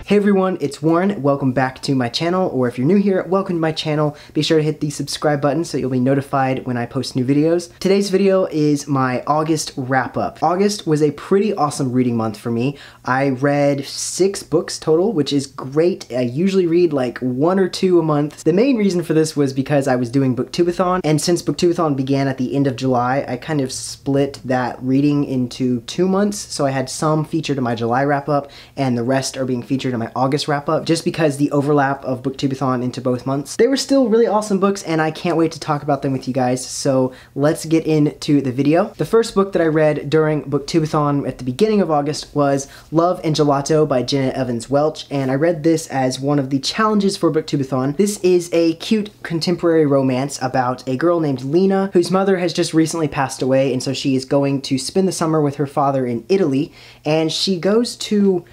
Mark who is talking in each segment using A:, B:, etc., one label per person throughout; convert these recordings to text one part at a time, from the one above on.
A: Hey everyone, it's Warren. Welcome back to my channel, or if you're new here, welcome to my channel. Be sure to hit the subscribe button so you'll be notified when I post new videos. Today's video is my August wrap-up. August was a pretty awesome reading month for me. I read 6 books total, which is great. I usually read like 1 or 2 a month. The main reason for this was because I was doing Booktubeathon, and since Booktubeathon began at the end of July, I kind of split that reading into 2 months, so I had some featured in my July wrap-up, and the rest are being featured in my August wrap-up, just because the overlap of Booktubeathon into both months. They were still really awesome books, and I can't wait to talk about them with you guys, so let's get into the video. The first book that I read during Booktubeathon at the beginning of August was Love and Gelato by Jenna Evans Welch, and I read this as one of the challenges for Booktubeathon. This is a cute contemporary romance about a girl named Lena, whose mother has just recently passed away, and so she is going to spend the summer with her father in Italy, and she goes to,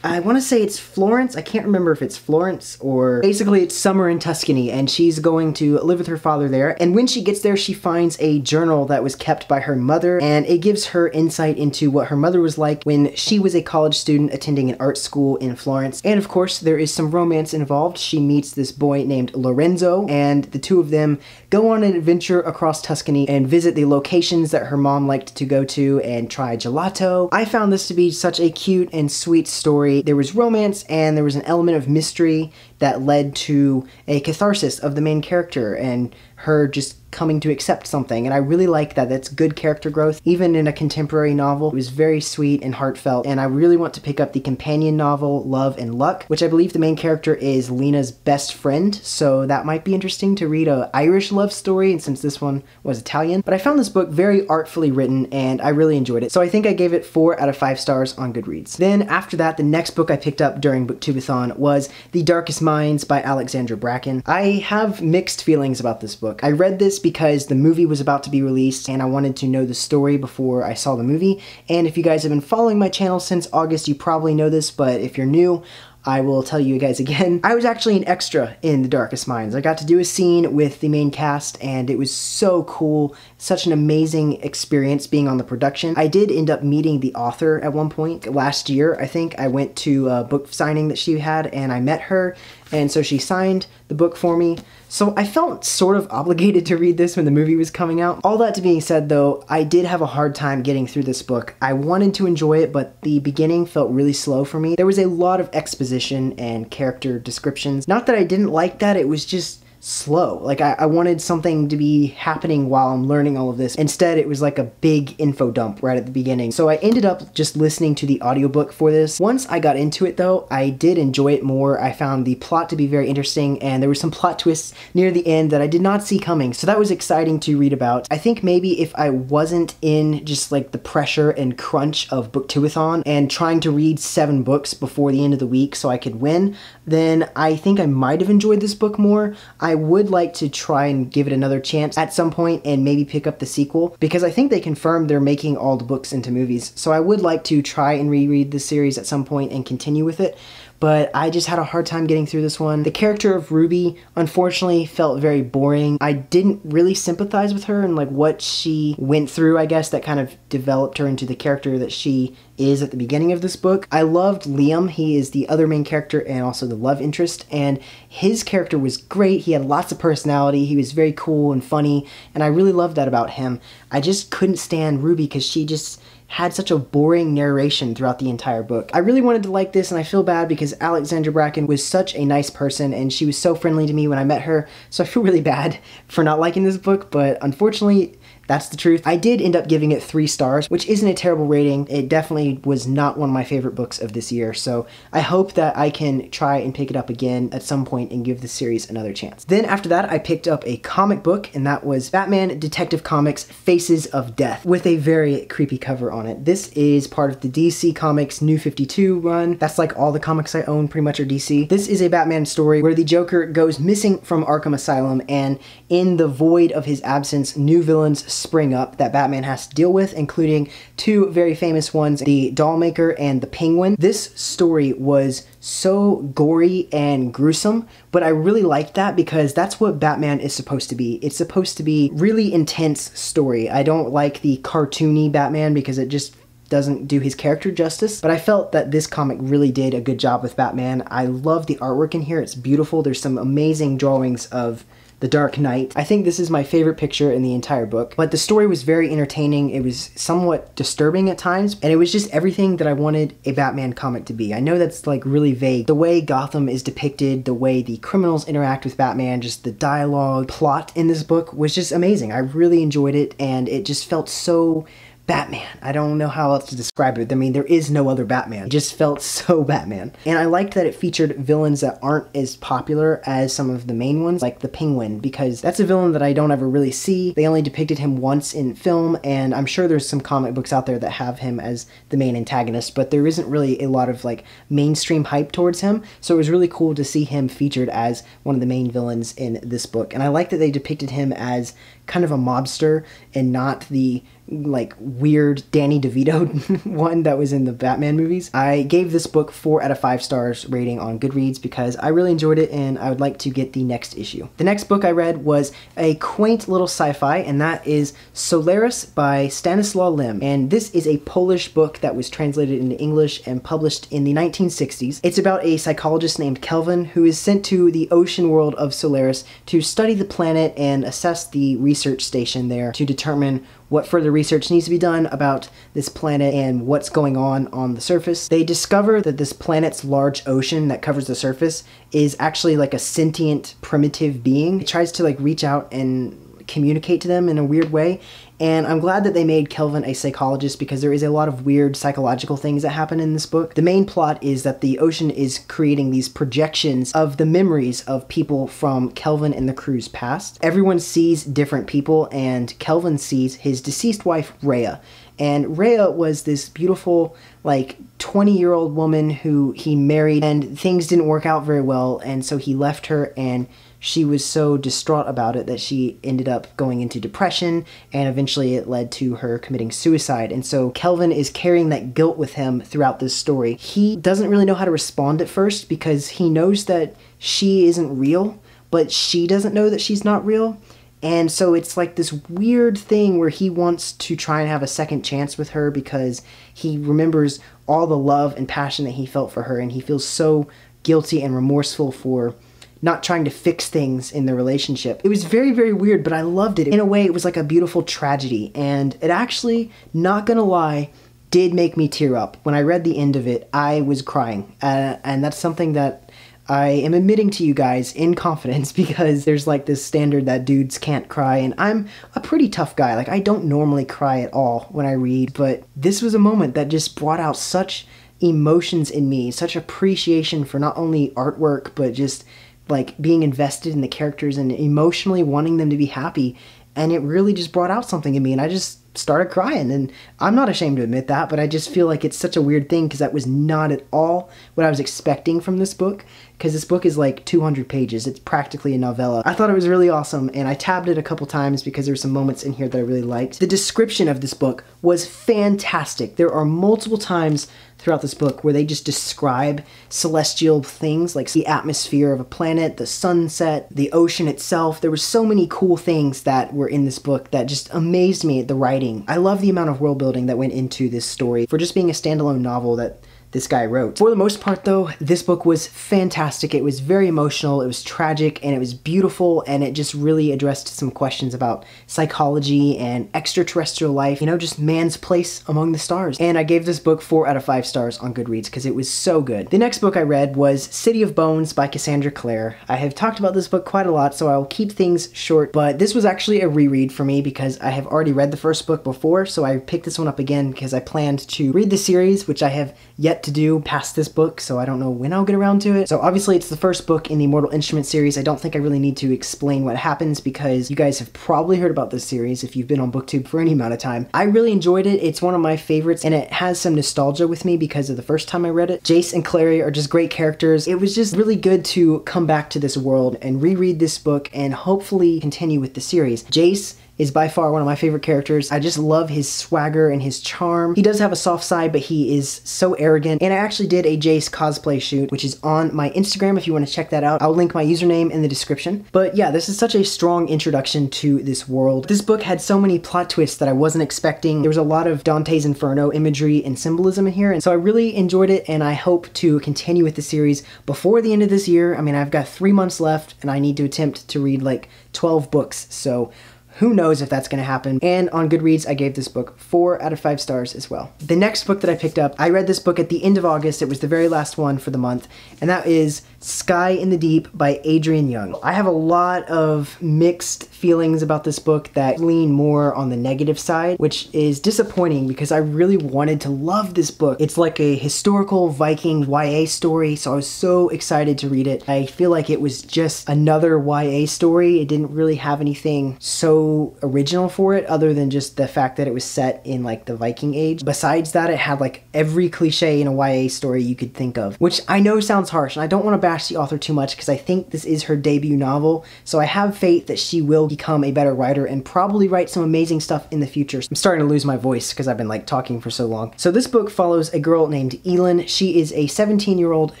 A: I want to say it's Florence. I can't remember if it's Florence or... Basically, it's summer in Tuscany, and she's going to live with her father there. And when she gets there, she finds a journal that was kept by her mother, and it gives her insight into what her mother was like when she was a college student attending an art school in Florence. And of course, there is some romance involved. She meets this boy named Lorenzo, and the two of them go on an adventure across Tuscany and visit the locations that her mom liked to go to and try gelato. I found this to be such a cute and sweet story. There was romance, and there was an element of mystery that led to a catharsis of the main character and her just coming to accept something, and I really like that. That's good character growth, even in a contemporary novel. It was very sweet and heartfelt, and I really want to pick up the companion novel, Love and Luck, which I believe the main character is Lena's best friend, so that might be interesting to read an Irish love story, and since this one was Italian. But I found this book very artfully written, and I really enjoyed it, so I think I gave it 4 out of 5 stars on Goodreads. Then after that, the next book I picked up during Booktubeathon was The Darkest Minds by Alexandra Bracken. I have mixed feelings about this book. I read this because the movie was about to be released and I wanted to know the story before I saw the movie, and if you guys have been following my channel since August, you probably know this, but if you're new, I will tell you guys again. I was actually an extra in The Darkest Minds. I got to do a scene with the main cast, and it was so cool. Such an amazing experience being on the production. I did end up meeting the author at one point. Last year, I think, I went to a book signing that she had, and I met her, and so she signed the book for me. So I felt sort of obligated to read this when the movie was coming out. All that to being said though, I did have a hard time getting through this book. I wanted to enjoy it, but the beginning felt really slow for me. There was a lot of exposition and character descriptions. Not that I didn't like that, it was just slow. Like I wanted something to be happening while I'm learning all of this. Instead, it was like a big info dump right at the beginning. So I ended up just listening to the audiobook for this. Once I got into it though, I did enjoy it more. I found the plot to be very interesting, and there were some plot twists near the end that I did not see coming. So that was exciting to read about. I think maybe if I wasn't in just like the pressure and crunch of Booktubeathon and trying to read 7 books before the end of the week so I could win, then I think I might have enjoyed this book more. I would like to try and give it another chance at some point and maybe pick up the sequel, because I think they confirmed they're making all the books into movies, so I would like to try and reread this series at some point and continue with it. But I just had a hard time getting through this one. The character of Ruby, unfortunately, felt very boring. I didn't really sympathize with her and like what she went through, I guess, that kind of developed her into the character that she is at the beginning of this book. I loved Liam. He is the other main character and also the love interest, and his character was great. He had lots of personality. He was very cool and funny, and I really loved that about him. I just couldn't stand Ruby because she just had such a boring narration throughout the entire book. I really wanted to like this, and I feel bad because Alexandra Bracken was such a nice person, and she was so friendly to me when I met her, so I feel really bad for not liking this book, but unfortunately, that's the truth. I did end up giving it 3 stars, which isn't a terrible rating. It definitely was not one of my favorite books of this year, so I hope that I can try and pick it up again at some point and give the series another chance. Then after that, I picked up a comic book, and that was Batman Detective Comics Faces of Death, with a very creepy cover on it. This is part of the DC Comics New 52 run. That's like all the comics I own pretty much are DC. This is a Batman story where the Joker goes missing from Arkham Asylum, and in the void of his absence, new villains spring up that Batman has to deal with, including 2 very famous ones, the Dollmaker and the Penguin. This story was so gory and gruesome, but I really liked that because that's what Batman is supposed to be. It's supposed to be really intense story. I don't like the cartoony Batman because it just doesn't do his character justice, but I felt that this comic really did a good job with Batman. I love the artwork in here. It's beautiful. There's some amazing drawings of the Dark Knight. I think this is my favorite picture in the entire book, but the story was very entertaining. It was somewhat disturbing at times, and it was just everything that I wanted a Batman comic to be. I know that's like really vague. The way Gotham is depicted, the way the criminals interact with Batman, just the dialogue, plot in this book was just amazing. I really enjoyed it, and it just felt so Batman. I don't know how else to describe it. I mean, there is no other Batman. It just felt so Batman. And I liked that it featured villains that aren't as popular as some of the main ones, like the Penguin, because that's a villain that I don't ever really see. They only depicted him once in film, and I'm sure there's some comic books out there that have him as the main antagonist, but there isn't really a lot of like mainstream hype towards him, so it was really cool to see him featured as one of the main villains in this book. And I like that they depicted him as kind of a mobster and not the like weird Danny DeVito one that was in the Batman movies. I gave this book 4 out of 5 stars rating on Goodreads because I really enjoyed it and I would like to get the next issue. The next book I read was a quaint little sci-fi, and that is Solaris by Stanislaw Lem. And this is a Polish book that was translated into English and published in the 1960s. It's about a psychologist named Kelvin who is sent to the ocean world of Solaris to study the planet and assess the research station there to determine what further research needs to be done about this planet and what's going on the surface. They discover that this planet's large ocean that covers the surface is actually like a sentient primitive being. It tries to like reach out and communicate to them in a weird way, and I'm glad that they made Kelvin a psychologist because there is a lot of weird psychological things that happen in this book. The main plot is that the ocean is creating these projections of the memories of people from Kelvin and the crew's past. Everyone sees different people, and Kelvin sees his deceased wife, Rhea. And Rhea was this beautiful, like, 20-year-old woman who he married, and things didn't work out very well, and so he left her, and she was so distraught about it that she ended up going into depression, and eventually it led to her committing suicide. And so Kelvin is carrying that guilt with him throughout this story. He doesn't really know how to respond at first because he knows that she isn't real, but she doesn't know that she's not real. And so it's like this weird thing where he wants to try and have a second chance with her because he remembers all the love and passion that he felt for her, and he feels so guilty and remorseful for not trying to fix things in the relationship. It was very, very weird, but I loved it. In a way, it was like a beautiful tragedy, and it actually, not gonna lie, did make me tear up. When I read the end of it, I was crying, and that's something that I am admitting to you guys in confidence because there's like this standard that dudes can't cry, and I'm a pretty tough guy. Like, I don't normally cry at all when I read, but this was a moment that just brought out such emotions in me, such appreciation for not only artwork, but just like being invested in the characters and emotionally wanting them to be happy. And it really just brought out something in me, and I just started crying, and I'm not ashamed to admit that, but I just feel like it's such a weird thing because that was not at all what I was expecting from this book, because this book is like 200 pages. It's practically a novella. I thought it was really awesome, and I tabbed it a couple times because there were some moments in here that I really liked. The description of this book was fantastic. There are multiple times throughout this book where they just describe celestial things like the atmosphere of a planet, the sunset, the ocean itself. There were so many cool things that were in this book that just amazed me at the writing. I love the amount of world building that went into this story for just being a standalone novel that this guy wrote. For the most part though, this book was fantastic. It was very emotional, it was tragic, and it was beautiful, and it just really addressed some questions about psychology and extraterrestrial life, you know, just man's place among the stars. And I gave this book 4 out of 5 stars on Goodreads because it was so good. The next book I read was City of Bones by Cassandra Clare. I have talked about this book quite a lot, so I'll keep things short, but this was actually a reread for me because I have already read the first book before, so I picked this one up again because I planned to read the series, which I have yet to do past this book, so I don't know when I'll get around to it. So obviously it's the first book in the Mortal Instruments series. I don't think I really need to explain what happens because you guys have probably heard about this series if you've been on BookTube for any amount of time. I really enjoyed it. It's one of my favorites, and it has some nostalgia with me because of the first time I read it. Jace and Clary are just great characters. It was just really good to come back to this world and reread this book and hopefully continue with the series. Jace is by far one of my favorite characters. I just love his swagger and his charm. He does have a soft side, but he is so arrogant. And I actually did a Jace cosplay shoot, which is on my Instagram if you want to check that out. I'll link my username in the description. But yeah, this is such a strong introduction to this world. This book had so many plot twists that I wasn't expecting. There was a lot of Dante's Inferno imagery and symbolism in here, and so I really enjoyed it, and I hope to continue with the series before the end of this year. I mean, I've got 3 months left, and I need to attempt to read like 12 books, so who knows if that's going to happen. And on Goodreads, I gave this book 4 out of 5 stars as well. The next book that I picked up, I read this book at the end of August. It was the very last one for the month, and that is Skye in the Deep by Adrian Young. I have a lot of mixed feelings about this book that lean more on the negative side, which is disappointing because I really wanted to love this book. It's like a historical Viking YA story, so I was so excited to read it. I feel like it was just another YA story. It didn't really have anything so original for it other than just the fact that it was set in like the Viking age. Besides that, it had like every cliche in a YA story you could think of, which I know sounds harsh, and I don't want to bash the author too much because I think this is her debut novel, so I have faith that she will become a better writer and probably write some amazing stuff in the future. I'm starting to lose my voice because I've been like talking for so long. So this book follows a girl named Elin. She is a 17-year-old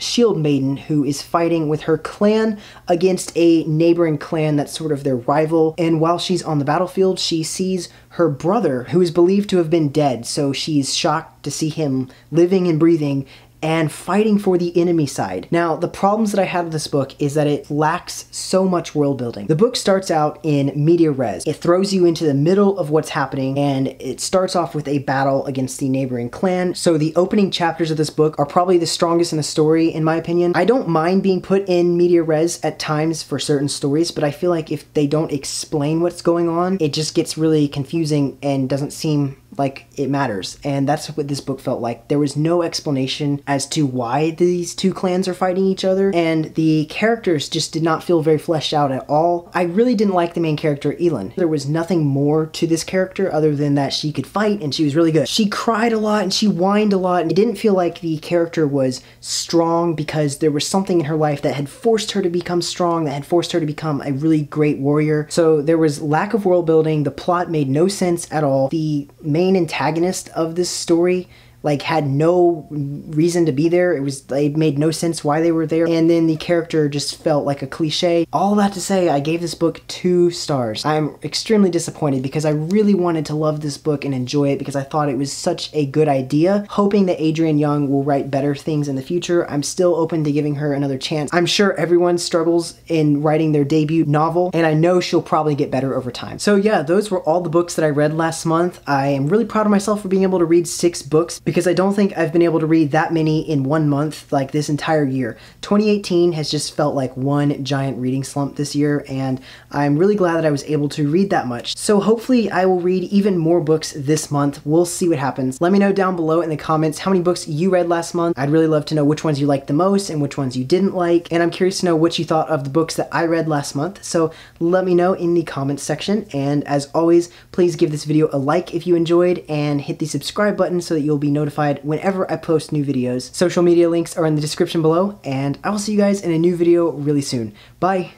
A: shield maiden who is fighting with her clan against a neighboring clan that's sort of their rival, and while she's on the battlefield, she sees her brother, who is believed to have been dead, so she's shocked to see him living and breathing and fighting for the enemy side. Now, the problems that I had with this book is that it lacks so much world building. The book starts out in media res. It throws you into the middle of what's happening, and it starts off with a battle against the neighboring clan. So the opening chapters of this book are probably the strongest in the story, in my opinion. I don't mind being put in media res at times for certain stories, but I feel like if they don't explain what's going on, it just gets really confusing and doesn't seem like it matters. And that's what this book felt like. There was no explanation as to why these two clans are fighting each other, and the characters just did not feel very fleshed out at all. I really didn't like the main character, Elin. There was nothing more to this character other than that she could fight and she was really good. She cried a lot and she whined a lot, and it didn't feel like the character was strong because there was something in her life that had forced her to become strong, that had forced her to become a really great warrior. So there was lack of world building. The plot made no sense at all. The main antagonist of this story like had no reason to be there. It made no sense why they were there, and then the character just felt like a cliche. All that to say, I gave this book 2 stars. I'm extremely disappointed because I really wanted to love this book and enjoy it because I thought it was such a good idea. Hoping that Adrian Young will write better things in the future. I'm still open to giving her another chance. I'm sure everyone struggles in writing their debut novel, and I know she'll probably get better over time. So yeah, those were all the books that I read last month. I am really proud of myself for being able to read 6 books because I don't think I've been able to read that many in 1 month like this entire year. 2018 has just felt like one giant reading slump this year, and I'm really glad that I was able to read that much. So hopefully I will read even more books this month. We'll see what happens. Let me know down below in the comments how many books you read last month. I'd really love to know which ones you liked the most and which ones you didn't like, and I'm curious to know what you thought of the books that I read last month. So let me know in the comments section, and as always, please give this video a like if you enjoyed and hit the subscribe button so that you'll be notified whenever I post new videos. Social media links are in the description below, and I will see you guys in a new video really soon. Bye!